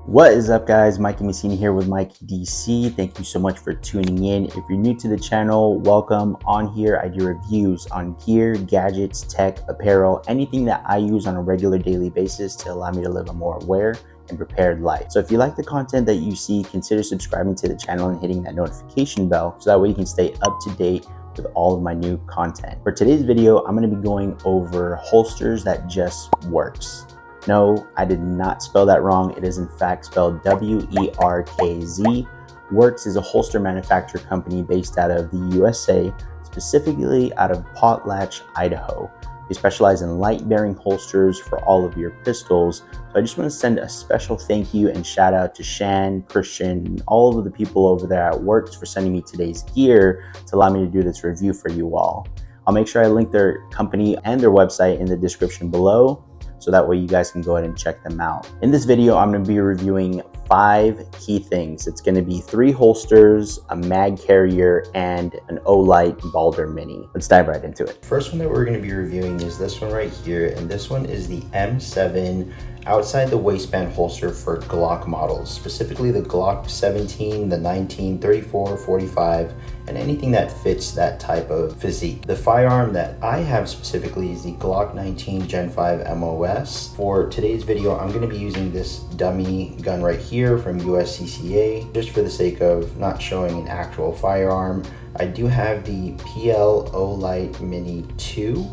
What is up, guys? Mikey Messina here with Mikey DC. Thank you so much for tuning in. If you're new to the channel, welcome. On here, I do reviews on gear, gadgets, tech, apparel, anything that I use on a regular daily basis to allow me to live a more aware and prepared life. So if you like the content that you see, consider subscribing to the channel and hitting that notification bell so that way you can stay up to date with all of my new content. For today's video, I'm going to be going over holsters that just works. No, I did not spell that wrong. It is in fact spelled W-E-R-K-Z. Werkz is a holster manufacturer company based out of the USA, specifically out of Potlatch, Idaho. They specialize in light-bearing holsters for all of your pistols. So I just want to send a special thank you and shout out to Shan, Christian, and all of the people over there at Werkz for sending me today's gear to allow me to do this review for you all. I'll make sure I link their company and their website in the description below, so that way you guys can go ahead and check them out. In this video, I'm going to be reviewing 5 key things. It's going to be 3 holsters, a mag carrier, and an Olight Balder Mini. Let's dive right into it. First one that we're going to be reviewing is this one right here, and this one is the M7 outside the waistband holster for Glock models, specifically the Glock 17, the 19, 34, 45, and anything that fits that type of physique. The firearm that I have specifically is the Glock 19 Gen 5 MOS. For today's video, I'm going to be using this dummy gun right here from USCCA, just for the sake of not showing an actual firearm. I do have the PL Olight Mini 2,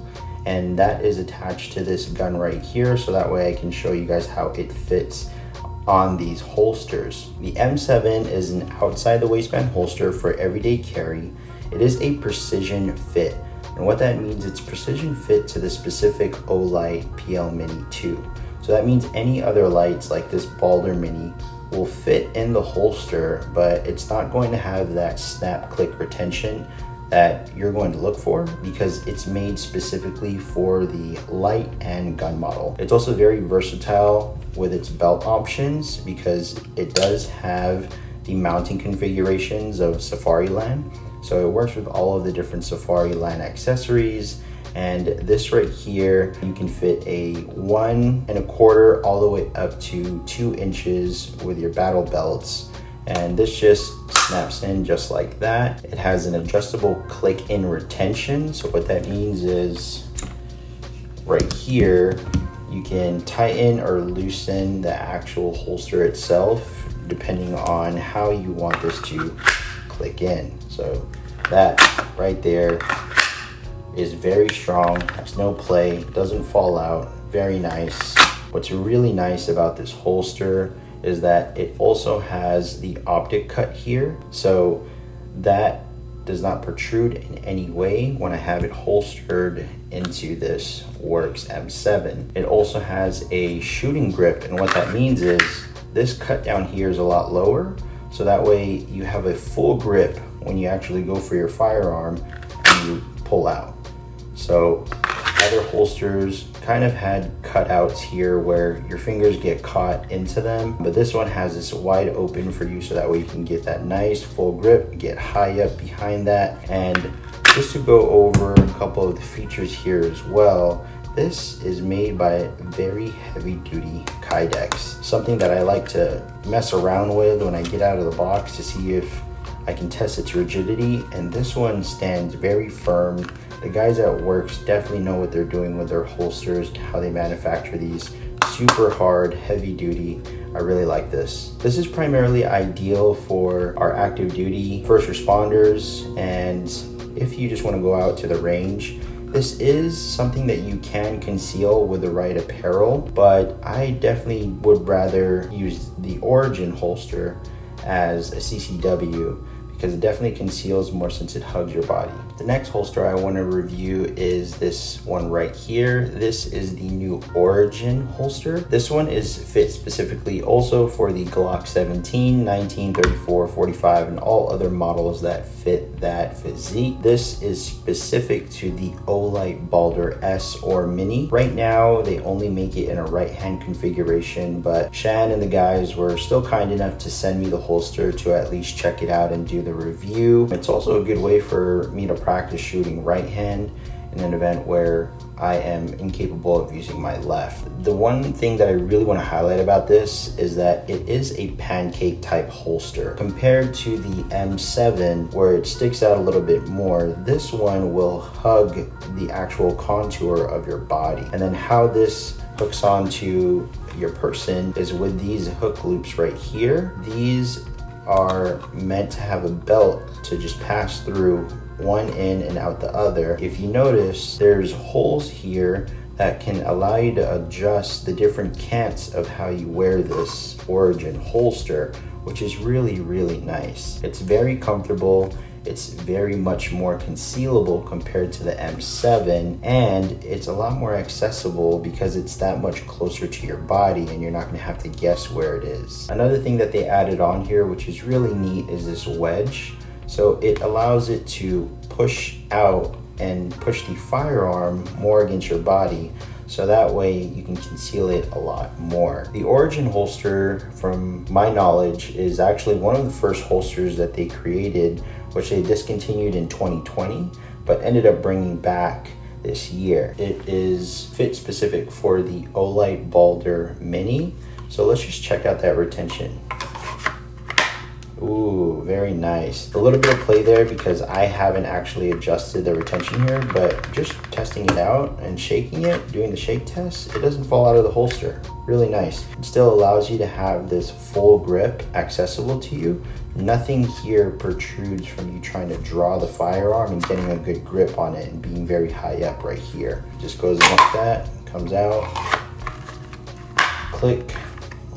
and that is attached to this gun right here, so that way I can show you guys how it fits on these holsters. The M7 is an outside the waistband holster for everyday carry. It is a precision fit, and what that means, it's precision fit to the specific Olight PL Mini 2. So that means any other lights like this Balder Mini will fit in the holster, but it's not going to have that snap click retention that you're going to look for, because it's made specifically for the light and gun model. It's also very versatile with its belt options, because it does have the mounting configurations of Safariland. So it works with all of the different Safariland accessories. And this right here, you can fit a 1 1/4 all the way up to 2 inches with your battle belts. And this just snaps in just like that. It has an adjustable click in retention. So what that means is right here, you can tighten or loosen the actual holster itself depending on how you want this to click in. So that right there is very strong, has no play, doesn't fall out, very nice. What's really nice about this holster is that it also has the optic cut here, so that does not protrude in any way when I have it holstered into this Werkz M7. It also has a shooting grip, and what that means is this cut down here is a lot lower, so that way you have a full grip when you actually go for your firearm and you pull out. So other holsters kind of had cutouts here where your fingers get caught into them, but this one has this wide open for you, so that way you can get that nice full grip, get high up behind that. And just to go over a couple of the features here as well, this is made by very heavy duty Kydex, something that I like to mess around with when I get out of the box to see if I can test its rigidity, and this one stands very firm. The guys at Werkz definitely know what they're doing with their holsters, how they manufacture these. Super hard, heavy duty. I really like this. This is primarily ideal for our active duty first responders, and if you just want to go out to the range. This is something that you can conceal with the right apparel, but I definitely would rather use the Origin holster as a CCW, because it definitely conceals more since it hugs your body. The next holster I want to review is this one right here. This is the new Origin holster. This one is fit specifically also for the Glock 17, 19, 34, 45, and all other models that fit that physique. This is specific to the Olight Balder S or Mini. Right now, they only make it in a right-hand configuration, but Shan and the guys were still kind enough to send me the holster to at least check it out and do the review. It's also a good way for me to practice shooting right hand in an event where I am incapable of using my left. The one thing that I really want to highlight about this is that it is a pancake type holster. Compared to the M7 where it sticks out a little bit more, this one will hug the actual contour of your body. And then how this hooks onto your person is with these hook loops right here. These are meant to have a belt to just pass through one in and out the other. If you notice, there's holes here that can allow you to adjust the different cants of how you wear this Origin holster, which is really, really nice. It's very comfortable. It's very much more concealable compared to the M7, and it's a lot more accessible because it's that much closer to your body and you're not gonna have to guess where it is. Another thing that they added on here, which is really neat, is this wedge. So it allows it to push out and push the firearm more against your body, so that way you can conceal it a lot more. The Origin holster, from my knowledge, is actually one of the first holsters that they created, which they discontinued in 2020, but ended up bringing back this year. It is fit specific for the Olight Balder Mini. So let's just check out that retention. Ooh, very nice. A little bit of play there because I haven't actually adjusted the retention here, but just testing it out and shaking it, doing the shake test, it doesn't fall out of the holster. Really nice. It still allows you to have this full grip accessible to you. Nothing here protrudes from you trying to draw the firearm and getting a good grip on it and being very high up right here. Just goes like that, comes out, click.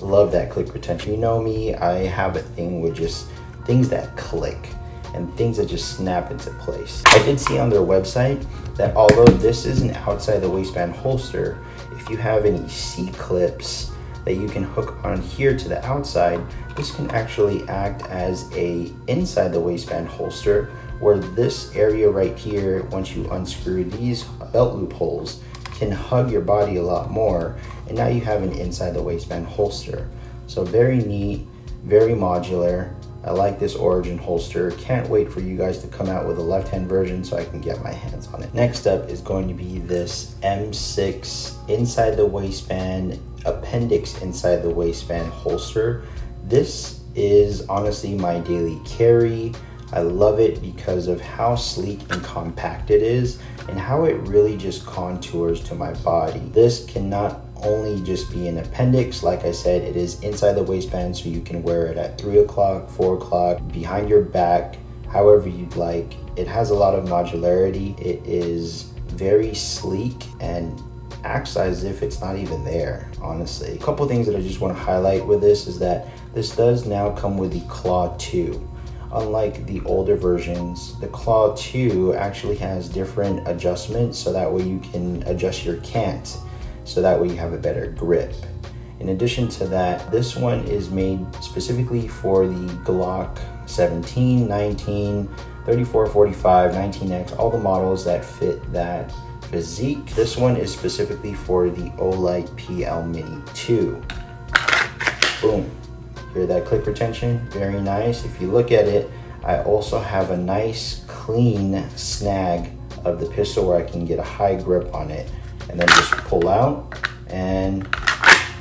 Love that click retention. You know me, I have a thing with just things that click and things that just snap into place. I did see on their website that although this is an outside the waistband holster, if you have any C-clips that you can hook on here to the outside, this can actually act as a inside the waistband holster, where this area right here, once you unscrew these belt loop holes, can hug your body a lot more, and now you have an inside the waistband holster. So very neat, very modular. I like this Origin holster. Can't wait for you guys to come out with a left-hand version so I can get my hands on it. Next up is going to be this M6 inside the waistband, appendix inside the waistband holster. This is honestly my daily carry. I love it because of how sleek and compact it is and how it really just contours to my body. This can not only just be an appendix, like I said, it is inside the waistband, so you can wear it at 3 o'clock, 4 o'clock, behind your back, however you'd like. It has a lot of modularity. It is very sleek and acts as if it's not even there, honestly. A couple things that I just want to highlight with this is that this does now come with the Claw 2. Unlike the older versions, the Claw 2 actually has different adjustments, so that way you can adjust your cant, so that way you have a better grip. In addition to that, this one is made specifically for the Glock 17, 19, 34, 45, 19X, all the models that fit that physique. This one is specifically for the Olight PL Mini 2. Boom. Hear that click retention? Very nice. If you look at it, I also have a nice clean snag of the pistol where I can get a high grip on it and then just pull out and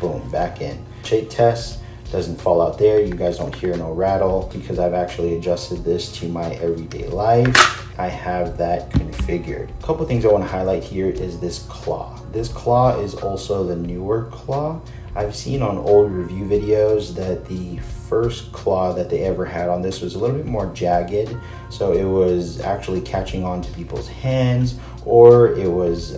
boom, back in. Shake test, doesn't fall out there. You guys don't hear no rattle because I've actually adjusted this to my everyday life. I have that configured. A couple things I want to highlight here is this claw. This claw is also the newer claw. I've seen on old review videos that the first claw that they ever had on this was a little bit more jagged, so it was actually catching on to people's hands, or it was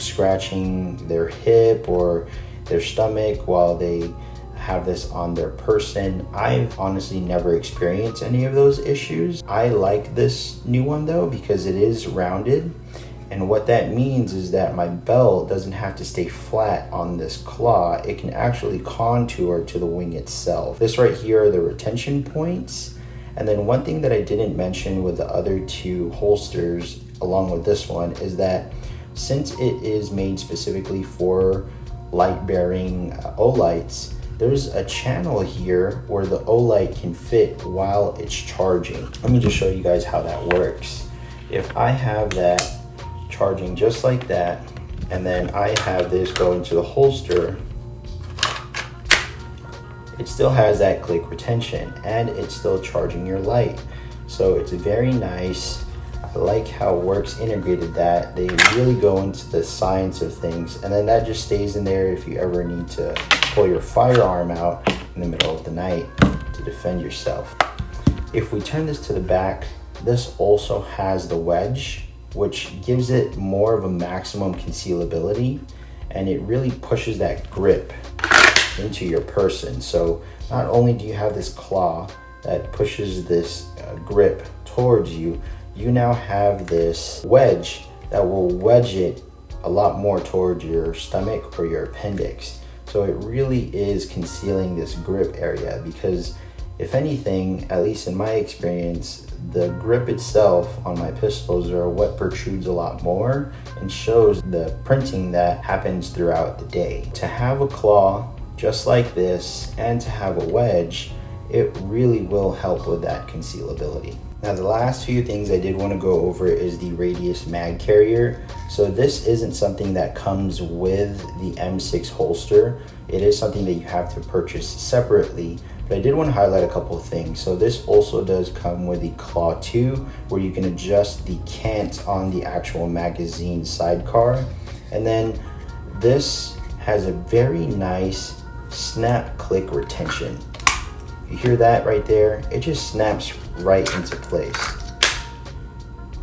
scratching their hip or their stomach while they have this on their person. I've honestly never experienced any of those issues. I like this new one though because it is rounded. And what that means is that my belt doesn't have to stay flat on this claw. It can actually contour to the wing itself. This right here are the retention points. And then one thing that I didn't mention with the other two holsters, along with this one, is that since it is made specifically for light-bearing Olights, there's a channel here where the Olight can fit while it's charging. Let me just show you guys how that works. If I have that charging just like that. And then I have this go into the holster. It still has that click retention and it's still charging your light. So it's very nice. I like how Werkz integrated that. They really go into the science of things, and then that just stays in there if you ever need to pull your firearm out in the middle of the night to defend yourself. If we turn this to the back, this also has the wedge, which gives it more of a maximum concealability, and it really pushes that grip into your person. So not only do you have this claw that pushes this grip towards you, you now have this wedge that will wedge it a lot more towards your stomach or your appendix. So it really is concealing this grip area, because if anything, at least in my experience, the grip itself on my pistols are what protrudes a lot more and shows the printing that happens throughout the day. To have a claw just like this and to have a wedge, it really will help with that concealability. Now the last few things I did want to go over is the radius mag carrier. So this isn't something that comes with the M6 holster. It is something that you have to purchase separately, but I did want to highlight a couple of things. So this also does come with the Claw 2, where you can adjust the cant on the actual magazine sidecar. And then this has a very nice snap click retention. You hear that right there? It just snaps right into place,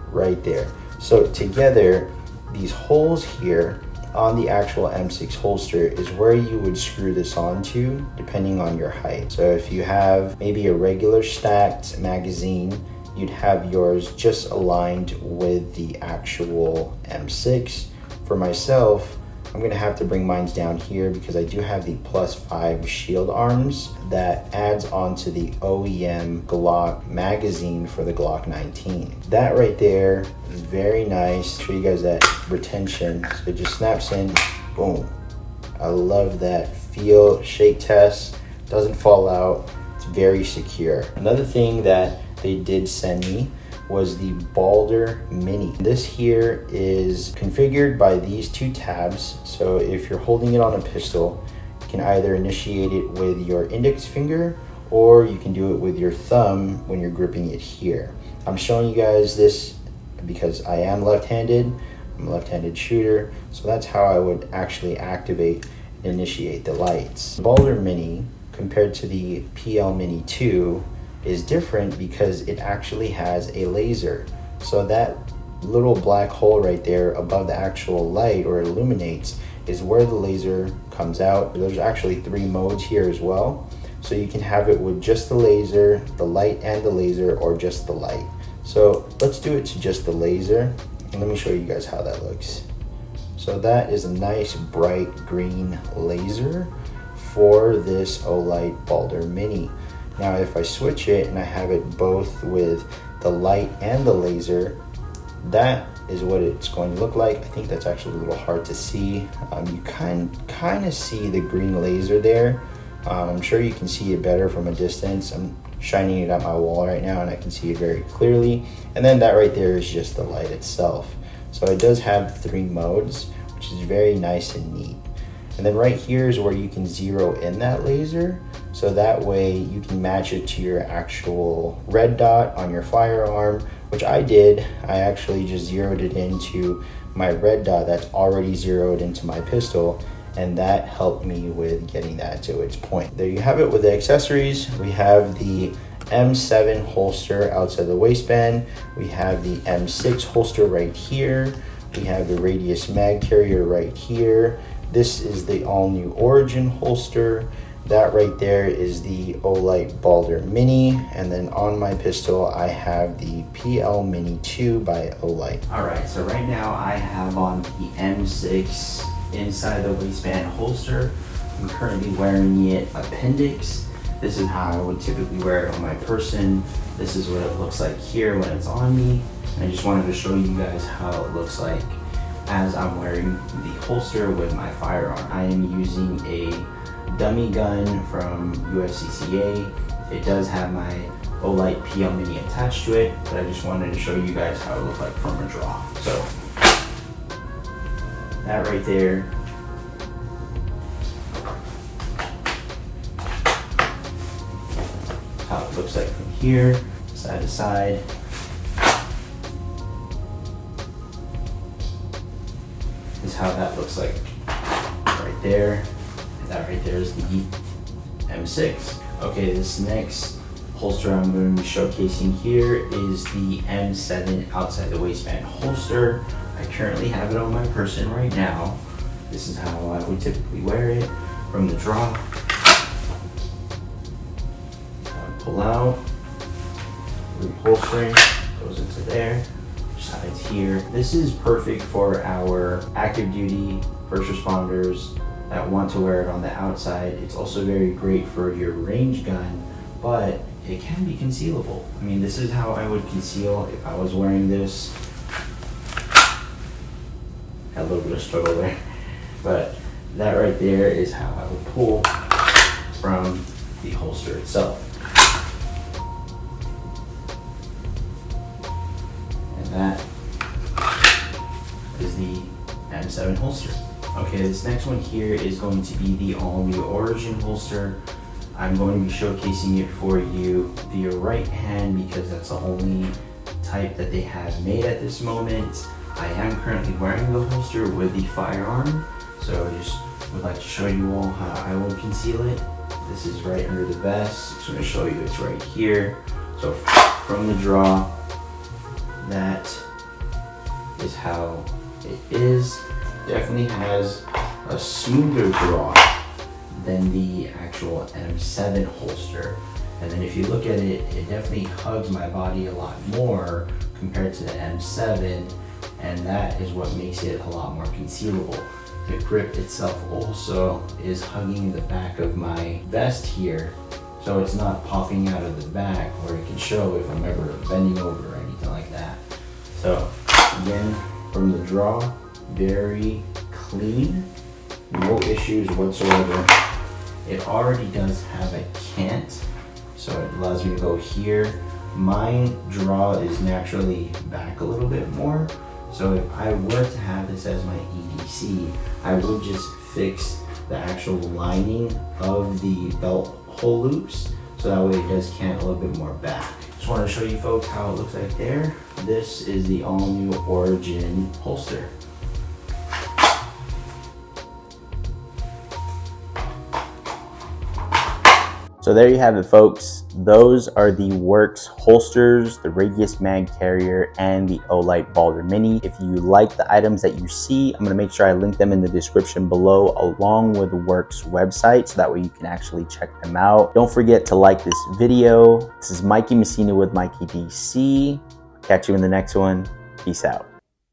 right there. So together, these holes here on the actual M6 holster is where you would screw this onto depending on your height. So if you have maybe a regular stacked magazine, you'd have yours just aligned with the actual M6. For myself, I'm gonna have to bring mine down here because I do have the +5 shield arms that adds onto the OEM Glock magazine for the Glock 19. That right there is very nice. Show you guys that retention. So it just snaps in, boom. I love that feel, shake test, doesn't fall out. It's very secure. Another thing that they did send me was the Balder Mini. This here is configured by these two tabs. So if you're holding it on a pistol, you can either initiate it with your index finger or you can do it with your thumb when you're gripping it here. I'm showing you guys this because I am left-handed. I'm a left-handed shooter, so that's how I would actually activate and initiate the lights. The Balder Mini compared to the PL Mini 2 is different because it actually has a laser. So that little black hole right there above the actual light or illuminates is where the laser comes out. There's actually 3 modes here as well. So you can have it with just the laser, the light and the laser, or just the light. So let's do it to just the laser. And let me show you guys how that looks. So that is a nice bright green laser for this Olight Balder Mini. Now if I switch it and I have it both with the light and the laser, that is what it's going to look like. I think that's actually a little hard to see. You kind of see the green laser there. I'm sure you can see it better from a distance. I'm shining it at my wall right now and I can see it very clearly. And then that right there is just the light itself. So it does have 3 modes, which is very nice and neat. And then right here is where you can zero in that laser. So that way you can match it to your actual red dot on your firearm, which I did. I actually just zeroed it into my red dot that's already zeroed into my pistol, and that helped me with getting that to its point. There you have it with the accessories. We have the M7 holster outside the waistband. We have the M6 holster right here. We have the radius mag carrier right here. This is the all-new Origin holster. That right there is the Olight Balder Mini. And then on my pistol, I have the PL Mini 2 by Olight. All right, so right now I have on the M6 inside the waistband holster. I'm currently wearing it appendix. This is how I would typically wear it on my person. This is what it looks like here when it's on me. And I just wanted to show you guys how it looks like as I'm wearing the holster with my firearm. I am using a dummy gun from USCCA. It does have my Olight PL Mini attached to it, but I just wanted to show you guys how it looked like from a draw. So that right there. How it looks like from here, side to side. Is how that looks like right there. And that right there is the M6. Okay, this next holster I'm going to be showcasing here is the M7 outside the waistband holster. I currently have it on my person right now. This is how I would typically wear it from the draw. Pull out, reholstering, goes into there, sides here. This is perfect for our active duty first responders that want to wear it on the outside. It's also very great for your range gun, but it can be concealable. I mean, this is how I would conceal if I was wearing this. Had a little bit of struggle there, but that right there is how I would pull from the holster itself. And that is the M7 holster. Okay, this next one here is going to be the all-new Origin holster. I'm going to be showcasing it for you via right hand because that's the only type that they have made at this moment. I am currently wearing the holster with the firearm, so I just would like to show you all how I would conceal it. This is right under the vest. I'm just going to show you it's right here. So from the draw, that is how it is. Definitely has a smoother draw than the actual M7 holster. And then if you look at it, it definitely hugs my body a lot more compared to the M7, and that is what makes it a lot more concealable. The grip itself also is hugging the back of my vest here, so it's not popping out of the back where it can show if I'm ever bending over or anything like that. So again, from the draw, very clean, no issues whatsoever. It already does have a cant, so it allows me to go here. My draw is naturally back a little bit more, so if I were to have this as my EDC, I would just fix the actual lining of the belt hole loops, so that way it does cant a little bit more back. Just want to show you folks how it looks like there. This is the all-new Origin holster. So there you have it, folks. Those are the Werkz holsters, the Radius Mag Carrier, and the Olight Balder Mini. If you like the items that you see, I'm gonna make sure I link them in the description below, along with the Werkz website, so that way you can actually check them out. Don't forget to like this video. This is Mikey Messina with Mikey DC. Catch you in the next one. Peace out.